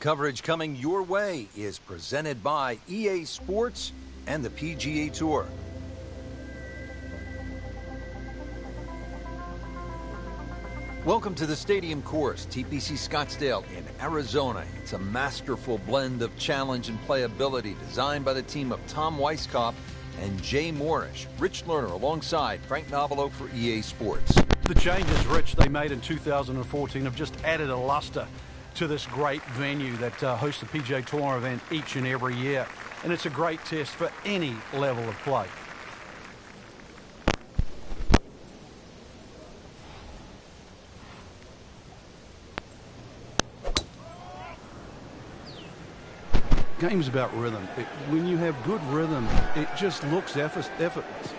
Coverage coming your way is presented by EA Sports and the PGA Tour. Welcome to the Stadium Course, TPC Scottsdale in Arizona. It's a masterful blend of challenge and playability designed by the team of Tom Weiskopf and Jay Morrish. Rich Lerner alongside Frank Nobilo for EA Sports. The changes, Rich, they made in 2014 have just added a luster to this great venue that hosts the PGA Tour event each and every year. And it's a great test for any level of play. Game's about rhythm. When you have good rhythm, it just looks effortless.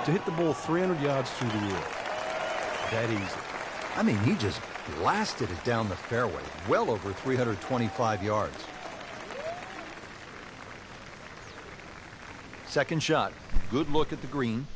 To hit the ball 300 yards through the air, that easy. I mean, he just blasted it down the fairway, well over 325 yards. Second shot, good look at the green.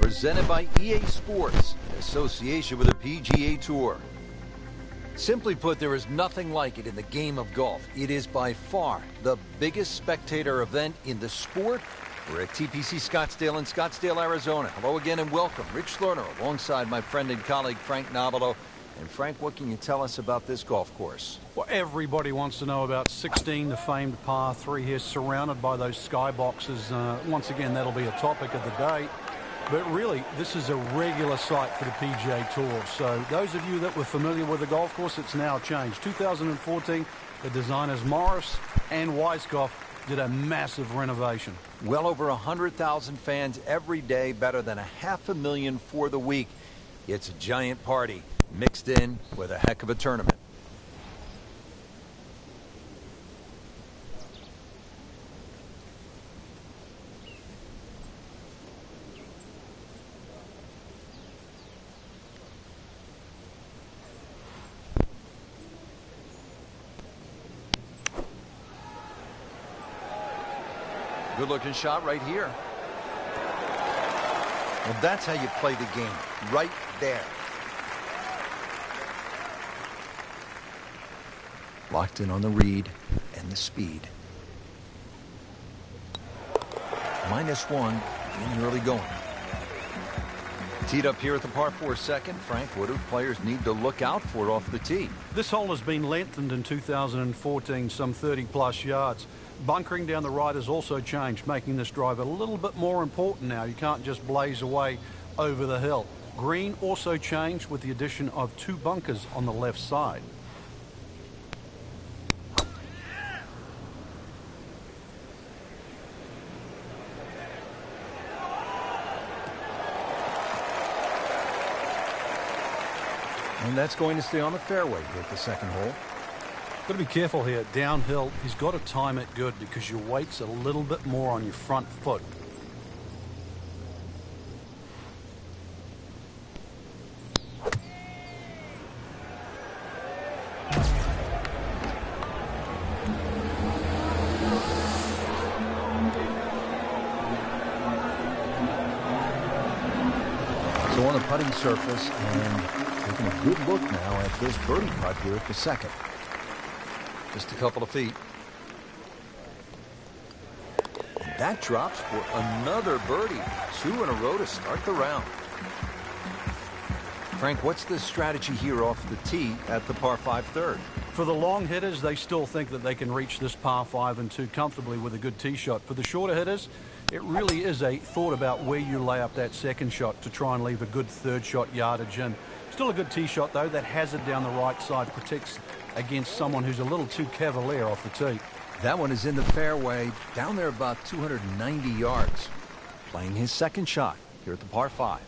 Presented by EA Sports, in association with the PGA Tour. Simply put, there is nothing like it in the game of golf. It is by far the biggest spectator event in the sport. We're at TPC Scottsdale in Scottsdale, Arizona. Hello again and welcome. Rich Lerner alongside my friend and colleague Frank Nobilo. And Frank, what can you tell us about this golf course? Well, everybody wants to know about 16, the famed par 3 here, surrounded by those skyboxes. Once again, that'll be a topic of the day. But really, this is a regular sight for the PGA Tour. So those of you that were familiar with the golf course, it's now changed. 2014, the designers Morris and Weiskopf did a massive renovation. Well over 100,000 fans every day, better than 500,000 for the week. It's a giant party mixed in with a heck of a tournament. Good-looking shot right here. Well, that's how you play the game, right there. Locked in on the read and the speed. -1 in the early going. Teed up here at the par 4 second. Frank, what do players need to look out for off the tee? This hole has been lengthened in 2014, some 30-plus yards. Bunkering down the right has also changed, making this drive a little bit more important now. You can't just blaze away over the hill. Green also changed with the addition of 2 bunkers on the left side. And that's going to stay on the fairway here at the second hole. Got to be careful here. Downhill, he's got to time it good because your weight's a little bit more on your front foot. So on the putting surface and taking a good look now at this birdie putt here at the second. Just a couple of feet. And that drops for another birdie. 2 in a row to start the round. Frank, what's the strategy here off the tee at the par 5 third? For the long hitters, they still think that they can reach this par 5 and 2 comfortably with a good tee shot. For the shorter hitters, it really is a thought about where you lay up that second shot to try and leave a good third shot yardage in. Still a good tee shot, though. That hazard down the right side protects against someone who's a little too cavalier off the tee. That one is in the fairway, down there about 290 yards. Playing his second shot here at the par 5.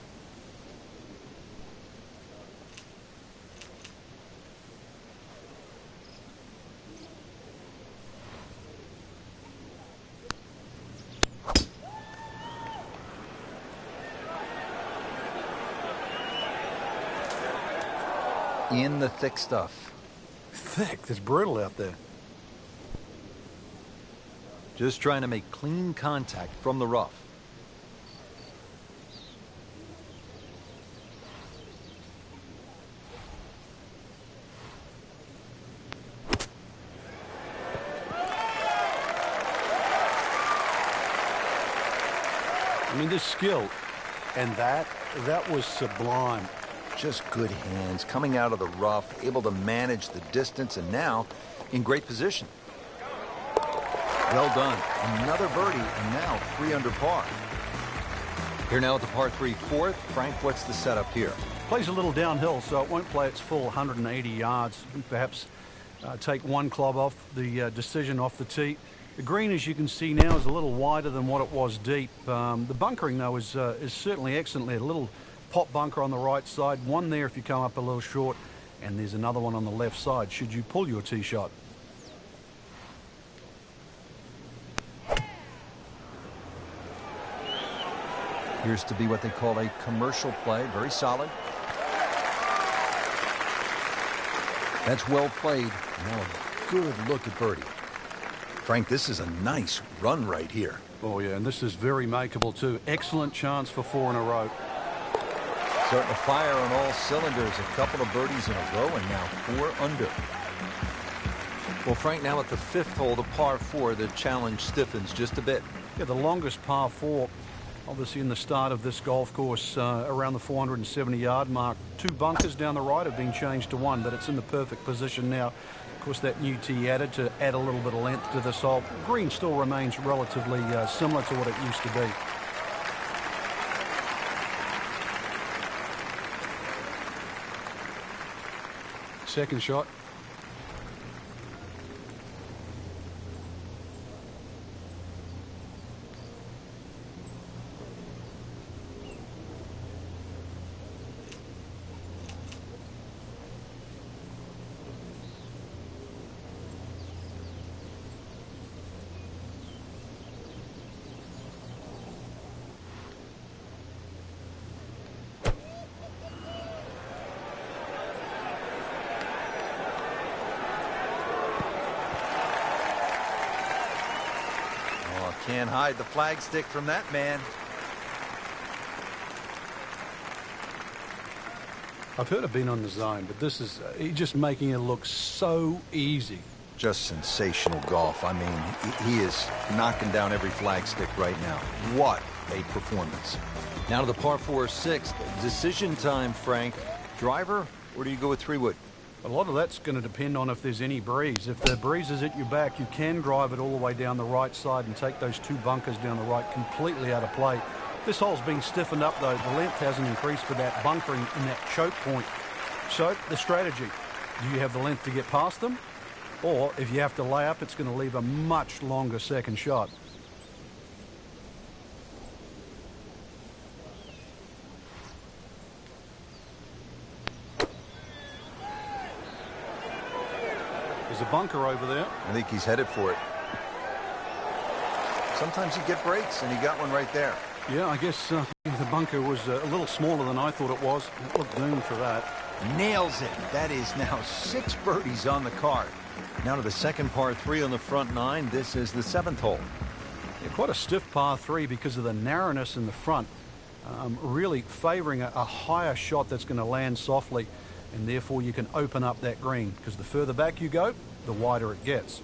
in the thick stuff. Thick? It's brutal out there. Just trying to make clean contact from the rough. I mean, this skill and that was sublime. Just good hands coming out of the rough, able to manage the distance, and now in great position. Well done. Another birdie, and now 3 under par. Here now at the par 3 fourth. Frank, what's the setup here? Plays a little downhill, so it won't play its full 180 yards. Perhaps take one club off the decision off the tee. The green, as you can see now, is a little wider than what it was deep. The bunkering, though, is certainly excellent there. A little pop bunker on the right side, one there if you come up a little short, and there's another one on the left side should you pull your tee shot. Appears to be what they call a commercial play. Very solid. That's well played. Now a good look at birdie. Frank, this is a nice run right here. Oh, yeah, and this is very makeable, too. Excellent chance for 4 in a row. Starting to fire on all cylinders. A couple of birdies in a row, and now 4 under. Well, Frank, now at the 5th hole, the par 4, the challenge stiffens just a bit. Yeah, the longest par 4, obviously in the start of this golf course, around the 470-yard mark. 2 bunkers down the right have been changed to 1, but it's in the perfect position now. Of course, that new tee added to add a little bit of length to this hole. Green still remains relatively similar to what it used to be. Second shot. Can't hide the flagstick from that man. I've heard of being on the zone, but this is he's just making it look so easy. Just sensational golf. I mean, he is knocking down every flagstick right now. What a performance. Now to the par 4 6th. Decision time, Frank. Driver, or do you go with 3-wood? A lot of that's going to depend on if there's any breeze. If the breeze is at your back, you can drive it all the way down the right side and take those 2 bunkers down the right completely out of play. This hole's been stiffened up, though. The length hasn't increased for that bunkering in that choke point. So the strategy, do you have the length to get past them? Or if you have to lay up, it's going to leave a much longer second shot. There's a bunker over there. I think he's headed for it. Sometimes you get breaks, and he got one right there. Yeah, I guess the bunker was a little smaller than I thought it was. It looked doomed for that. Nails it. That is now 6 birdies on the card. Now to the second par 3 on the front 9. This is the 7th hole. Yeah, quite a stiff par 3 because of the narrowness in the front. Really favoring a higher shot that's going to land softly, and therefore you can open up that green, because the further back you go, the wider it gets.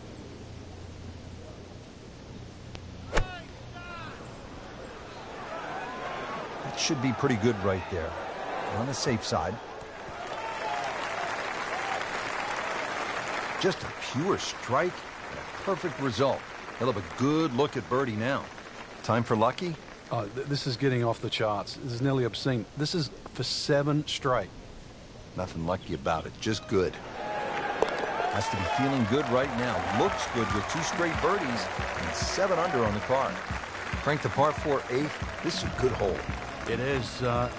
That should be pretty good right there. On the safe side. Just a pure strike and a perfect result. He'll have a good look at birdie now. Time for lucky? Oh, this is getting off the charts. This is nearly obscene. This is for 7 straight. Nothing lucky about it, just good. Has to be feeling good right now. Looks good with 2 straight birdies and 7 under on the card. Frank, the par 4 8th. This is a good hole. It is a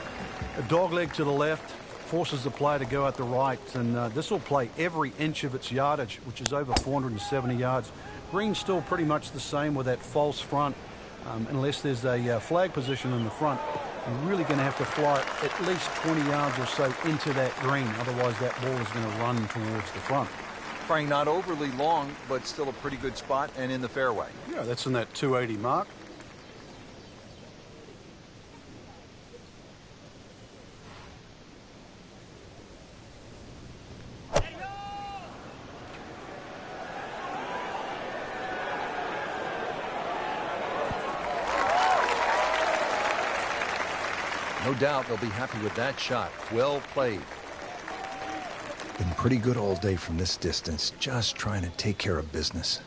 dog leg to the left, forces the player to go out the right, and this will play every inch of its yardage, which is over 470 yards. Green's still pretty much the same with that false front, unless there's a flag position in the front. You're really going to have to fly it at least 20 yards or so into that green. Otherwise, that ball is going to run towards the front. Frank, not overly long, but still a pretty good spot and in the fairway. Yeah, that's in that 280 mark. No doubt they'll be happy with that shot. Well played. Been pretty good all day from this distance, just trying to take care of business.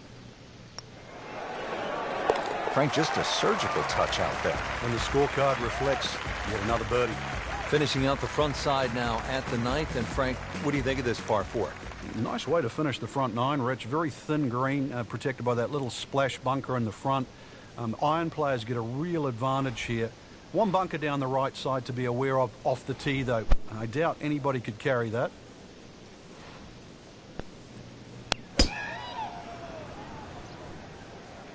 Frank, just a surgical touch out there. And the scorecard reflects yet another birdie. Finishing out the front side now at the ninth. And Frank, what do you think of this par 4? Nice way to finish the front nine, Rich. Very thin green, protected by that little splash bunker in the front. Iron players get a real advantage here. One bunker down the right side to be aware of off the tee, though. I doubt anybody could carry that.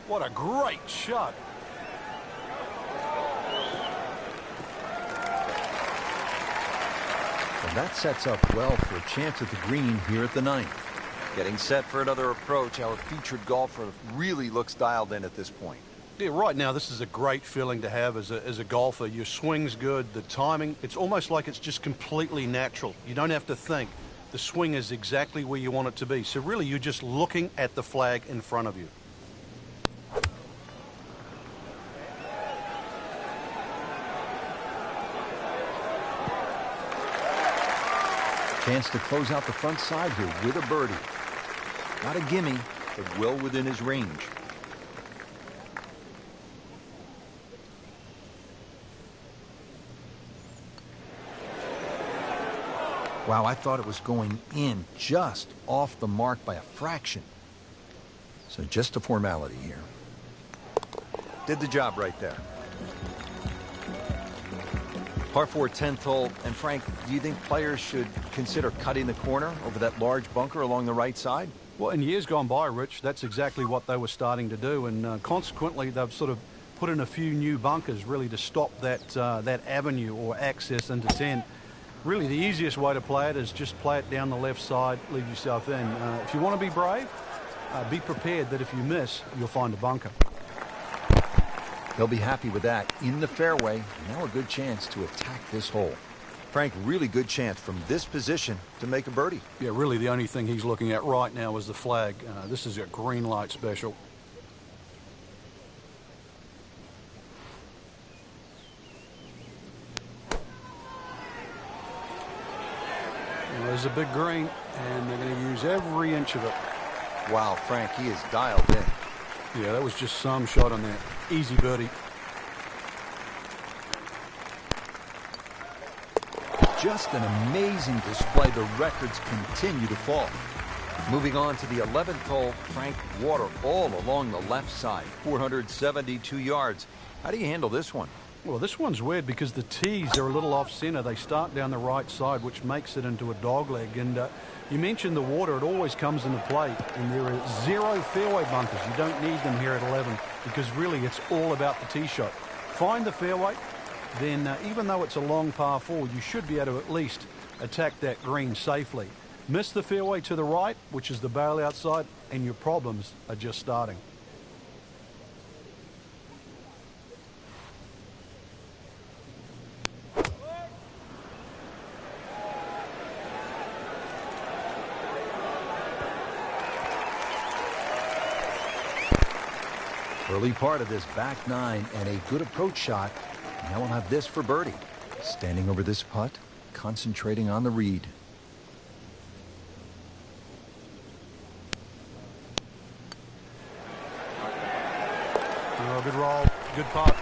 What a great shot. Well, that sets up well for a chance at the green here at the ninth. Getting set for another approach, our featured golfer really looks dialed in at this point. Yeah, right now this is a great feeling to have as a golfer. Your swing's good, the timing, it's almost like it's just completely natural. You don't have to think. The swing is exactly where you want it to be. So really you're just looking at the flag in front of you. Chance to close out the front side here with a birdie. Not a gimme, but well within his range. Wow, I thought it was going in just off the mark by a fraction. So just a formality here. Did the job right there. Par 4 10th hole. And Frank, do you think players should consider cutting the corner over that large bunker along the right side? Well, in years gone by, Rich, that's exactly what they were starting to do. And consequently, they've sort of put in a few new bunkers really to stop that, that avenue or access into 10. Really, the easiest way to play it is just play it down the left side, leave yourself in. If you want to be brave, be prepared that if you miss, you'll find a bunker. They'll be happy with that. In the fairway, now a good chance to attack this hole. Frank, really good chance from this position to make a birdie. Yeah, really the only thing he's looking at right now is the flag. This is a green light special. There's a big green, and they're going to use every inch of it. Wow, Frank, he is dialed in. Yeah, that was just some shot on that. Easy birdie. Just an amazing display. The records continue to fall. Moving on to the 11th hole, Frank, water all along the left side, 472 yards. How do you handle this one? Well, this one's weird because the tees are a little off center. They start down the right side, which makes it into a dogleg. And you mentioned the water. It always comes into play. And there are 0 fairway bunkers. You don't need them here at 11 because really it's all about the tee shot. Find the fairway. Then even though it's a long par 4, you should be able to at least attack that green safely. Miss the fairway to the right, which is the bailout side, and your problems are just starting. Early part of this back nine and a good approach shot. Now we'll have this for birdie. Standing over this putt, concentrating on the read. Oh, good roll, good putt.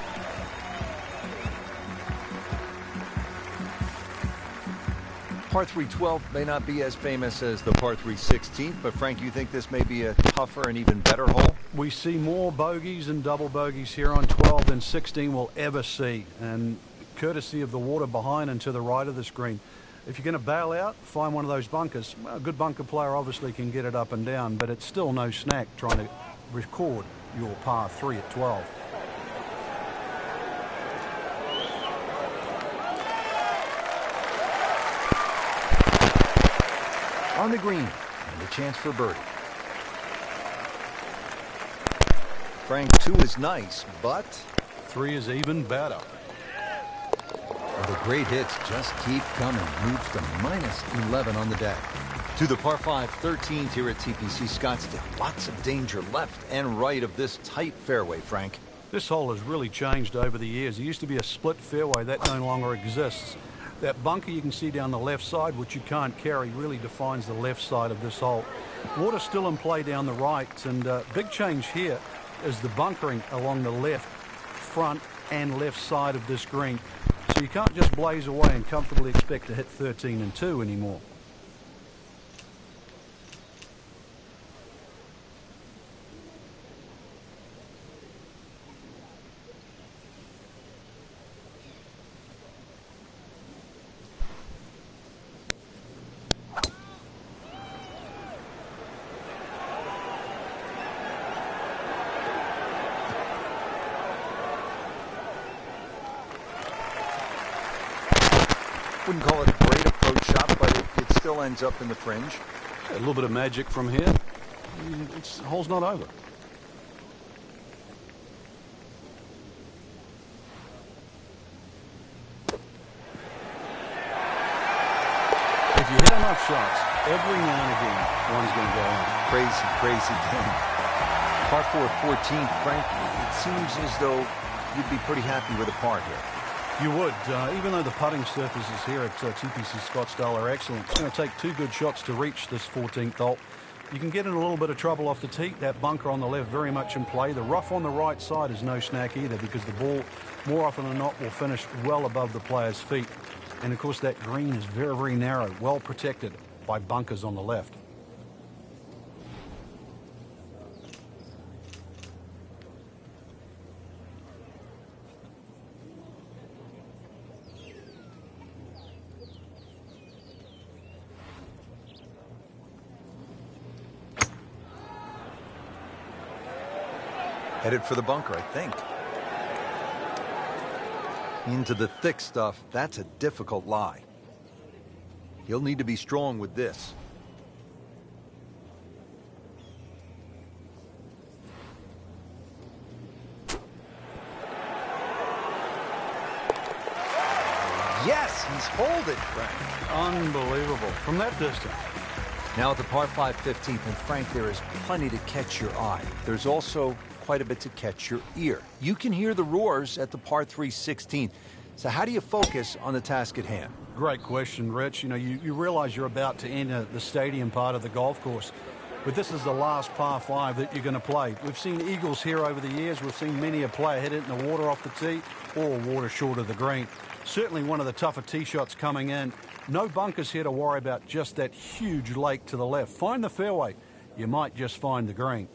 Par 3 12 may not be as famous as the par 3 16th, but Frank, you think this may be a tougher and even better hole? We see more bogeys and double bogeys here on 12 than 16 will ever see, and courtesy of the water behind and to the right of the screen. If you're going to bail out, find one of those bunkers. Well, a good bunker player obviously can get it up and down, but it's still no snack trying to record your par 3 at 12. On the green, and a chance for birdie. Frank, 2 is nice, but 3 is even better. well, the great hits just keep coming. Moves to -11 on the day. To the par 5 13th here at TPC Scottsdale. Lots of danger left and right of this tight fairway, Frank. This hole has really changed over the years. It used to be a split fairway. That no longer exists. That bunker you can see down the left side, which you can't carry, really defines the left side of this hole. Water still in play down the right, and big change here is the bunkering along the left, front, and left side of this green. So you can't just blaze away and comfortably expect to hit 13 and 2 anymore. Wouldn't call it a great approach shot, but it still ends up in the fringe. A little bit of magic from here. The hole's not over. If you hit enough shots, every now and again, one's going to go in. Crazy, crazy thing. Par 4 14, Frank, it seems as though you'd be pretty happy with a par here. You would, even though the putting surfaces here at TPC Scottsdale are excellent. It's going to take 2 good shots to reach this 14th hole. You can get in a little bit of trouble off the tee. That bunker on the left very much in play. The rough on the right side is no snack either, because the ball, more often than not, will finish well above the player's feet. And of course that green is very, very narrow, well protected by bunkers on the left. Headed for the bunker, I think. Into the thick stuff. That's a difficult lie. He'll need to be strong with this. Yes, he's holed it, Frank. Unbelievable from that distance. Now at the par 5 15th, and Frank, there is plenty to catch your eye. There's also quite a bit to catch your ear. You can hear the roars at the par 3 16th. So how do you focus on the task at hand? Great question, Rich. You know, you realize you're about to enter the stadium part of the golf course, but this is the last par 5 that you're going to play. We've seen eagles here over the years. We've seen many a player hit it in the water off the tee or water short of the green. Certainly one of the tougher tee shots coming in. No bunkers here to worry about, just that huge lake to the left. Find the fairway. You might just find the green.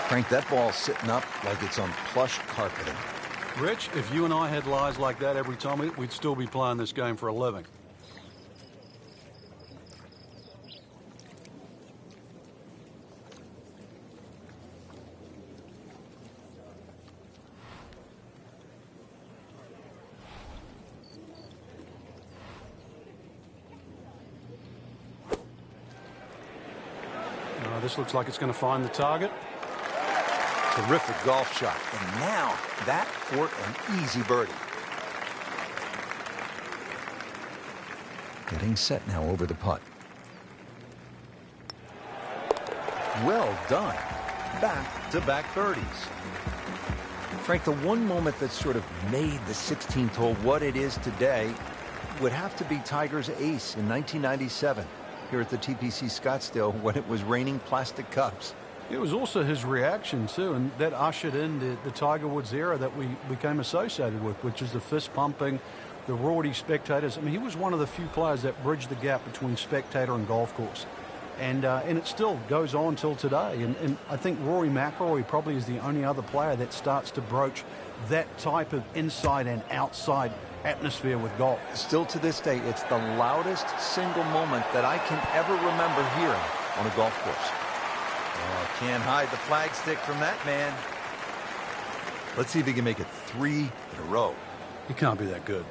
Frank, that ball's sitting up like it's on plush carpeting. Rich, if you and I had lies like that every time, we'd still be playing this game for a living. This looks like it's going to find the target. Terrific golf shot. And now that for an easy birdie. Getting set now over the putt. Well done. Back-to-back birdies. Frank, the one moment that sort of made the 16th hole what it is today would have to be Tiger's ace in 1997. here at the TPC Scottsdale when it was raining plastic cups. It was also his reaction, too, and that ushered in the Tiger Woods era that we became associated with, which is the fist pumping, the rowdy spectators. I mean, he was one of the few players that bridged the gap between spectator and golf course. And it still goes on till today. And I think Rory McIlroy probably is the only other player that starts to broach that type of inside and outside atmosphere with golf. Still to this day, it's the loudest single moment that I can ever remember hearing on a golf course. Oh, can't hide the flagstick from that man. Let's see if he can make it 3 in a row. He can't be that good.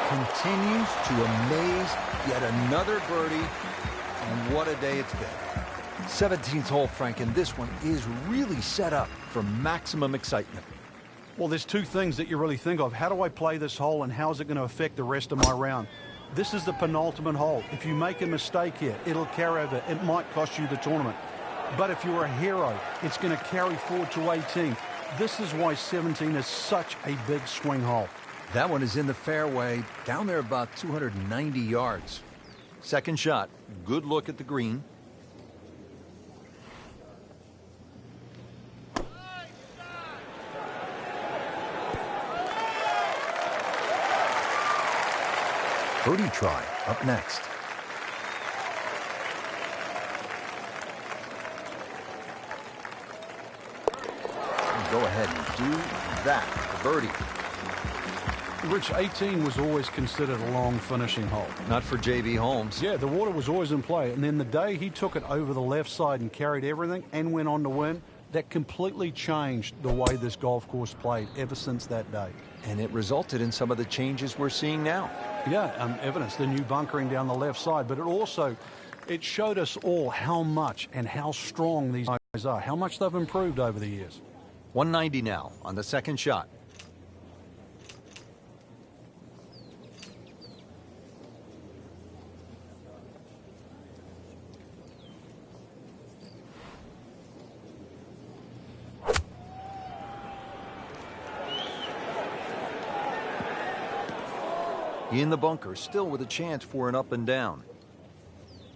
Continues to amaze. Yet another birdie. And what a day it's been. 17th hole, Frank, and this one is really set up for maximum excitement. Well, there's two things that you really think of. How do I play this hole, and how is it going to affect the rest of my round? This is the penultimate hole. If you make a mistake here, it'll carry over. It might cost you the tournament. But if you're a hero, it's going to carry forward to 18. This is why 17 is such a big swing hole. That one is in the fairway, down there about 290 yards. Second shot, good look at the green. Birdie try up next. Go ahead and do that for birdie. Rich, 18 was always considered a long finishing hole. Not for J.B. Holmes. Yeah, the water was always in play. And then the day he took it over the left side and carried everything and went on to win, that completely changed the way this golf course played ever since that day. And it resulted in some of the changes we're seeing now. Yeah, evidence, the new bunkering down the left side. But it showed us all how much and how strong these guys are, how much they've improved over the years. 190 now on the second shot. In the bunker, still with a chance for an up and down.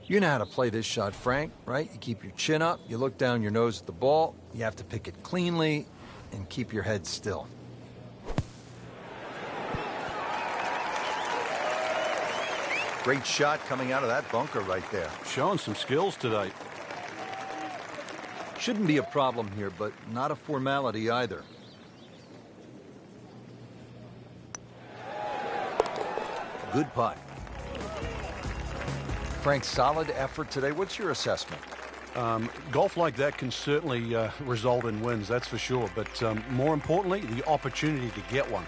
You know how to play this shot, Frank, right? You keep your chin up, you look down your nose at the ball, you have to pick it cleanly, and keep your head still. Great shot coming out of that bunker right there. Showing some skills today. Shouldn't be a problem here, but not a formality either. Good putt. Frank, solid effort today. What's your assessment? Golf like that can certainly result in wins, that's for sure. But more importantly, the opportunity to get one.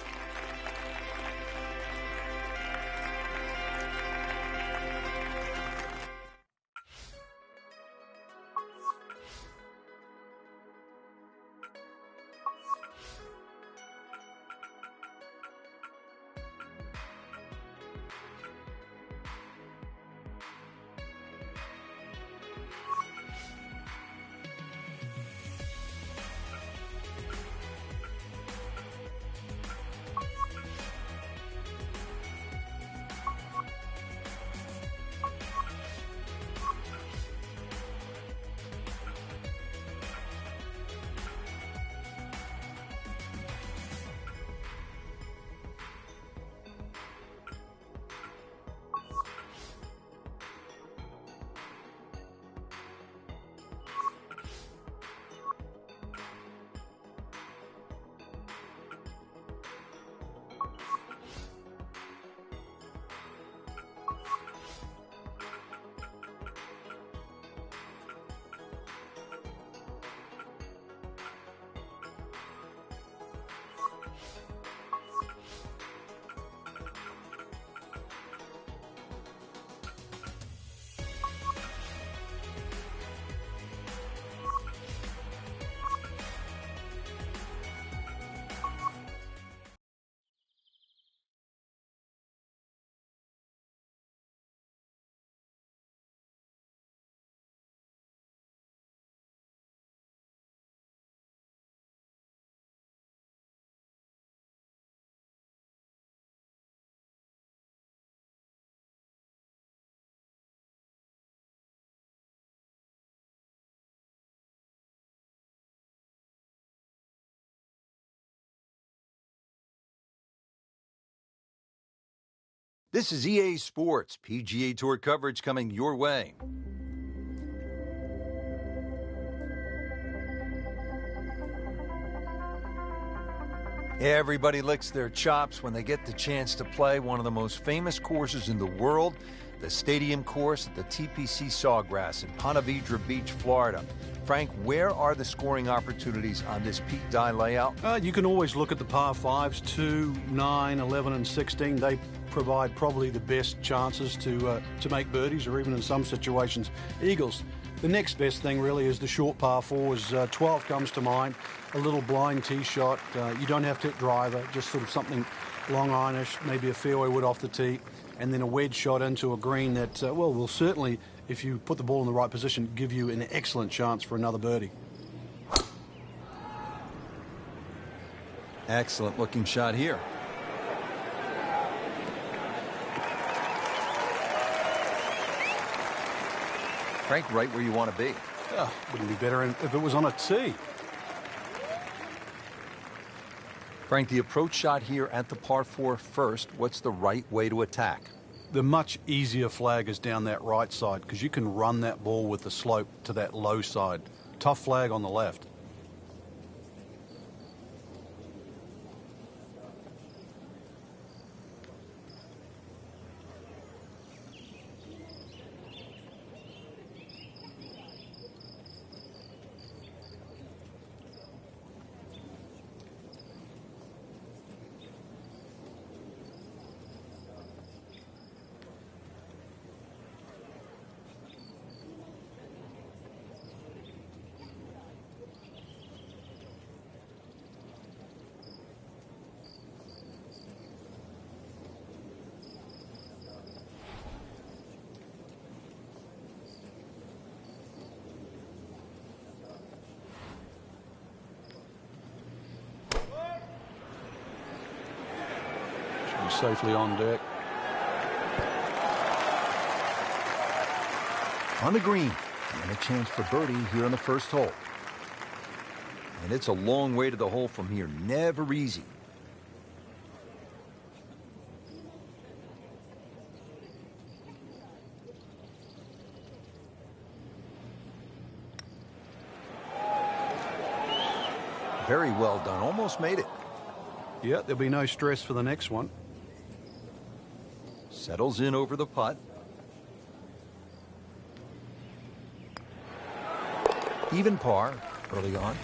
This is EA Sports, PGA Tour coverage coming your way. Everybody licks their chops when they get the chance to play one of the most famous courses in the world, the Stadium Course at the TPC Sawgrass in Ponte Vedra Beach, Florida. Frank, where are the scoring opportunities on this Pete Dye layout? You can always look at the par 5s, 2, 9, 11 and 16. They provide probably the best chances to make birdies, or even in some situations, eagles. The next best thing really is the short par 4s. 12 comes to mind, a little blind tee shot. You don't have to hit driver, just sort of something long ironish, maybe a fairway wood off the tee, and then a wedge shot into a green that, will certainly, if you put the ball in the right position, give you an excellent chance for another birdie. Excellent looking shot here. Frank, right where you want to be. Wouldn't be better if it was on a tee. Frank, the approach shot here at the par 4 first. What's the right way to attack? The much easier flag is down that right side, because you can run that ball with the slope to that low side. Tough flag on the left. Safely on deck. On the green, and a chance for birdie here on the first hole. And it's a long way to the hole from here. Never easy. Very well done. Almost made it. Yeah, there'll be no stress for the next one. Settles in over the putt. Even par early on.